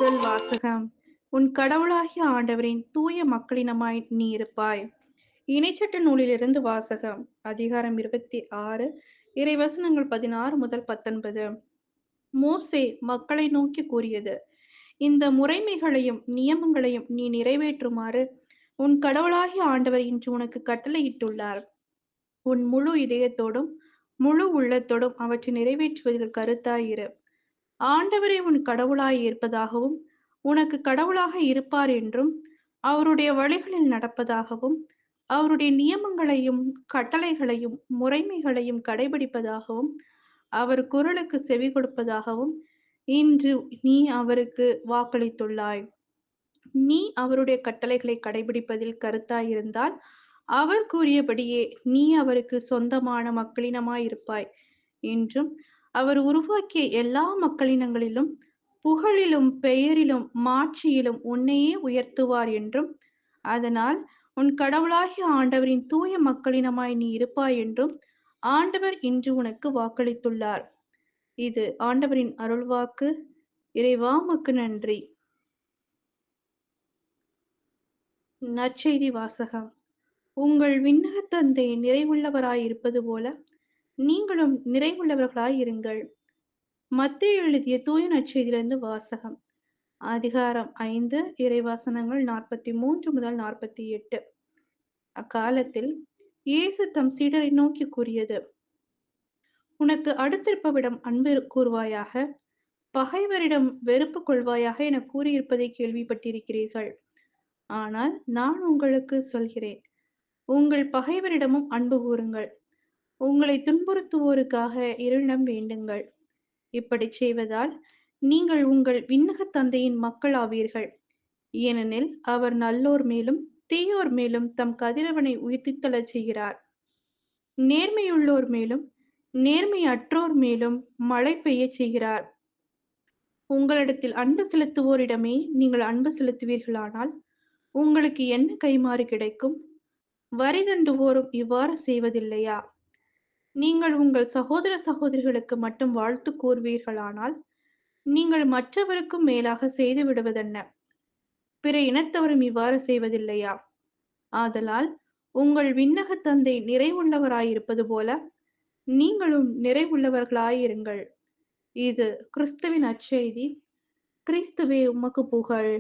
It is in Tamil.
முதல் வாசகம். உன் கடவுளாகிய ஆண்டவரின் தூய மக்களினமாய் நீ இருப்பாய். இணைச்சட்ட நூலிலிருந்து வாசகம். அதிகாரம் 26, இறைவசனங்கள் 16 முதல் 19. மோசே மக்களை நோக்கி கூறியது: இந்த முறைமைகளையும் நியமங்களையும் நீ நிறைவேற்றுமாறு உன் கடவுளாகிய ஆண்டவர் இன்று உனக்கு கட்டளையிட்டுள்ளார். உன் முழு இதயத்தோடும் முழு உள்ளத்தோடும் அவற்றை நிறைவேற்றுவதில் கருத்தாயிரு. ஆண்டவரே உன் கடவுளாய் இருப்பதாகவும் உனக்கு கடவுளாக இருப்பார் என்றும், அவருடைய வழிகளில் நடப்பதாகவும், அவருடைய நியமங்களையும் கட்டளைகளையும் முறைமைகளையும் கடைபிடிப்பதாகவும், அவர் குரலுக்கு செவி கொடுப்பதாகவும் இன்று நீ அவருக்கு வாக்களித்துள்ளாய். நீ அவருடைய கட்டளைகளை கடைபிடிப்பதில் கருத்தாயிருந்தால் அவர் கூறியபடியே நீ அவருக்கு சொந்தமான மக்களினமாயிருப்பாய் என்றும், அவர் உருவாக்கிய எல்லா மக்களினங்களிலும் புகழிலும் பெயரிலும் மாட்சியிலும் உன்னையே உயர்த்துவார் என்றும், அதனால் உன் கடவுளாகிய ஆண்டவரின் தூய மக்களினமாய் நீ இருப்பாய் என்றும் ஆண்டவர் இன்று உனக்கு வாக்களித்துள்ளார். இது ஆண்டவரின் அருள்வாக்கு. இறைவா உமக்கு நன்றி. நற்செய்தி வாசகம். உங்கள் விண்ணகத் தந்தை நிறைவுள்ளவராய் இருப்பது போல நீங்களும் நிறைவுள்ளவர்களாய் இருங்கள். மத்தேயு எழுதிய தூய நற்செய்தியிலிருந்து வாசகம். அதிகாரம் 5, இறைவசனங்கள் 43 முதல் 48. அக்காலத்தில் இயேசு தம் சீடரை நோக்கி கூறியது: உனக்கு அடுத்திருப்பவிடம் அன்பு கூர்வாயாக, பகைவரிடம் வெறுப்பு கொள்வாயாக என கூறியிருப்பதை கேள்விப்பட்டிருக்கிறீர்கள். ஆனால் நான் உங்களுக்கு சொல்கிறேன், உங்கள் பகைவரிடமும் அன்பு கூருங்கள், உங்களை துன்புறுத்துவோருக்காக இறைவனிடம் வேண்டுங்கள். இப்படிச் செய்வதால் நீங்கள் உங்கள் விண்ணகத் தந்தையின் மக்கள் ஆவீர்கள். ஏனெனில் அவர் நல்லோர் மேலும் தீயோர் மேலும் தம் கதிரவனை உயிர்த்தித்தெழச் செய்கிறார். நேர்மையுள்ளோர் மேலும் நேர்மையற்றோர் மேலும் மழை பெய்யச் செய்கிறார். உங்களிடத்தில் அன்பு செலுத்துவோரிடமே நீங்கள் அன்பு செலுத்துவீர்களானால் உங்களுக்கு என்ன கைமாறு கிடைக்கும்? வரி தண்டுவோரும் இவ்வாறு செய்வதில்லையா? நீங்கள் உங்கள் சகோதர சகோதரிகளுக்கு மட்டும் வாழ்த்து கூறுவீர்களானால் நீங்கள் மற்றவருக்கும் மேலாக செய்து விடுவதென்ன? பிற இனத்தவரும் இவ்வாறு செய்வதில்லையா? ஆதலால் உங்கள் விண்ணகத் தந்தை நிறைவுள்ளவராயிருப்பது போல நீங்களும் நிறைவுள்ளவர்களாயிருங்கள். இது கிறிஸ்துவின் நற்செய்தி. கிறிஸ்துவே உமக்கு புகழ்.